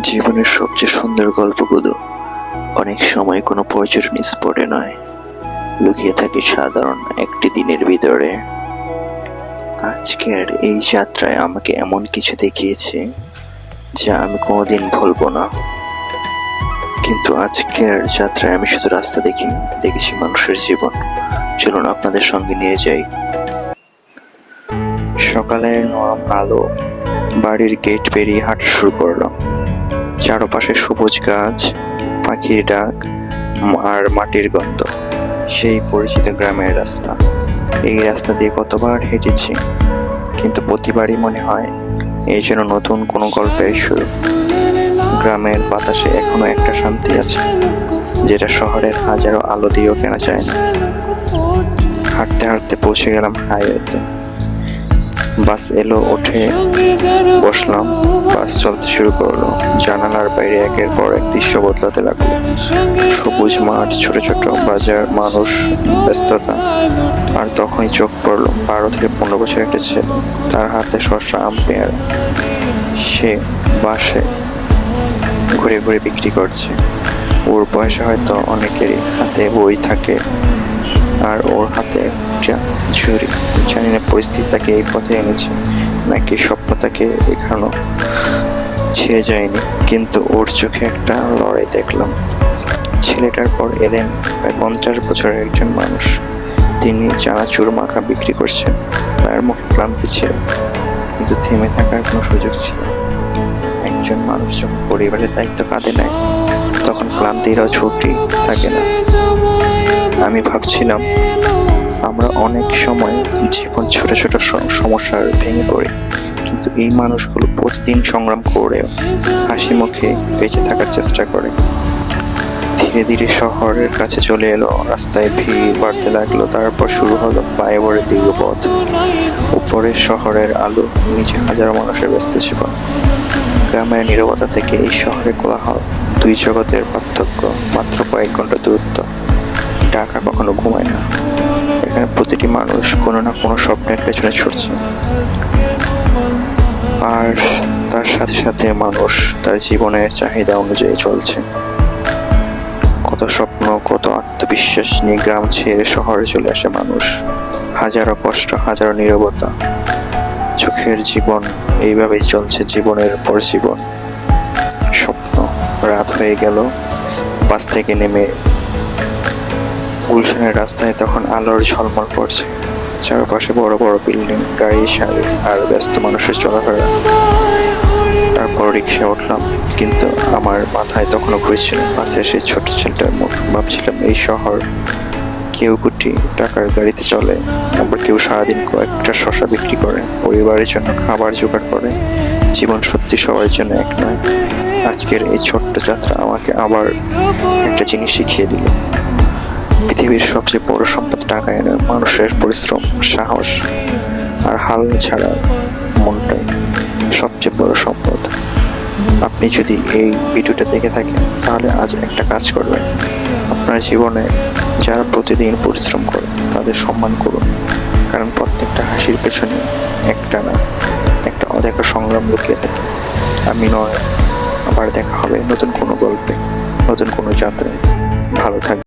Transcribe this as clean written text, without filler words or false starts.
জীবনের সবচেয়ে সুন্দর গল্পগুলো অনেক সময় কোনো পর্যটন স্পটে নয়, লুকিয়ে থাকে সাধারণ একটি দিনের ভিতরে। আজকের এই যাত্রায় আমাকে এমন কিছু দেখিয়েছে যা আমি কোনোদিন ভুলবো না। কিন্তু আজকের যাত্রায় আমি শুধু রাস্তা দেখিনি, দেখেছি মানুষের জীবন। চলুন আপনাদের সঙ্গে নিয়ে যাই। সকালের নরম আলো বাড়ির গেট পেরিয়ে হাঁটা শুরু করলাম। চারপাশে সবুজ গাছ, পাখির ডাক আর মাটির গন্ধ। সেই পরিচিত গ্রামের রাস্তা। এই রাস্তা দিয়ে কতবার হেঁটেছি, কিন্তু প্রতিবারই মনে হয় এই যেন নতুন কোনো গল্পের শুরু। গ্রামের বাতাসে এখনো একটা শান্তি আছে, যেটা শহরের হাজারো আলো দিয়েও কেনা যায় না। হাঁটতে হাঁটতে পৌঁছে গেলাম হাইওয়েতে। বাস এলো, উঠে বসলাম। বাস চলতে শুরু করলো। জানালার বাইরে একের পর এক দৃশ্য বদলাতে লাগলো। সবুজ মাঠ, ছোট ছোট বাজার, মানুষ, ব্যস্ততা। আর তখনই চোখ পড়লো 12 থেকে 15 বছর একটা ছেলে। তার হাতে শসা, আম, পেয়ারা। সে বাসে ঘুরে ঘুরে বিক্রি করছে। ওর বয়সে হয়তো অনেকেরই হাতে বই থাকে, আর ওর হাতে একটা ঝুড়ি। জানি না পরিস্থিতি তাকে এই পথে এনেছে নাকি স্বপ্ন তাকে এখানো ছেড়ে যায়নি, কিন্তু ওর চোখে একটা লড়াই দেখলাম। ছেলেটার পর এলেন প্রায় 50 বছরের একজন মানুষ। তিনি চানাচুর মাখা বিক্রি করছেন। তার মুখে ক্লান্তি ছিল, কিন্তু থেমে থাকার কোনো সুযোগ ছিল না। একজন মানুষ যখন পরিবারের দায়িত্ব কাঁধে নেয়, তখন ক্লান্তিরও ছুটি থাকে না। আমি ভাবছিলাম, আমরা অনেক সময় জীবন ছোট ছোট সমস্যার ভেঙে পড়ি, কিন্তু এই মানুষগুলো প্রতিদিন সংগ্রাম করে হাসি মুখে বেঁচে থাকার চেষ্টা করে। ধীরে ধীরে শহরের কাছে চলে এলো। রাস্তায় ভিড় বাড়তে লাগলো। তারপর শুরু হলো ফ্লাইওভারের দীর্ঘ পথ। উপরে শহরের আলো, নিচে হাজারো মানুষের ব্যস্ত জীবন। গ্রামের নীরবতা থেকে এই শহরের কোলাহল। দুই জগতের পার্থক্য, মাত্র কয়েক ঘন্টা দূরত্ব। ঢাকা কখনো ঘুমায় না। এখানে প্রতিটি মানুষ কোনো না কোনো স্বপ্নের পেছনে ছুটছে, আর তার সাথে সাথে মানুষ তার জীবনের চাহিদা অনুযায়ী চলছে। কত স্বপ্ন, কত আত্মবিশ্বাস নিয়ে গ্রাম ছেড়ে শহরে চলে আসে মানুষ। হাজারো কষ্ট, হাজারো নীরবতা। চোখের জীবন এইভাবেই চলছে, জীবনের পর জীবন। স্বপ্ন। রাত হয়ে গেল। বাস থেকে নেমে গুলশানের রাস্তায় তখন আলোর ঝলমল করছে। চারপাশে বড় বড় বিল্ডিং, গাড়ি সারি আর ব্যস্ত মানুষের চলাফেরা। তারপর রিক্সা উঠলাম, কিন্তু আমার মাথায় তখনও ঘুরছিল বাসে সেই ছোট ছেলেটার মুখ। ভাবছিলাম, এই শহর কেউ কোটি টাকার গাড়িতে চলে, আবার কেউ সারাদিন কয়েকটা শসা বিক্রি করে, পরিবারের জন্য খাবার জোগাড় করে। জীবন সত্যি সবার জন্য এক নয়। আজকের এই ছোট্ট যাত্রা আমাকে আবার একটা জিনিস শিখিয়ে দিল। পৃথিবীর সবচেয়ে বড় সম্পদ টাকায় নয়, মানুষের পরিশ্রম, সাহস আর হাল ছাড়া মনটাই সবচেয়ে বড় সম্পদ। আপনি যদি এই ভিডিওটা দেখে থাকেন, তাহলে আজ একটা কাজ করবেন। আপনার জীবনে যারা প্রতিদিন পরিশ্রম করে তাদের সম্মান করুন, কারণ প্রত্যেকটা হাসির পেছনে একটা না একটা অদেখা সংগ্রাম লুকিয়ে থাকে। আমি নয়, আবার দেখা হবে নতুন কোনো গল্পে, নতুন কোনো যাত্রায়। ভালো থাকবেন।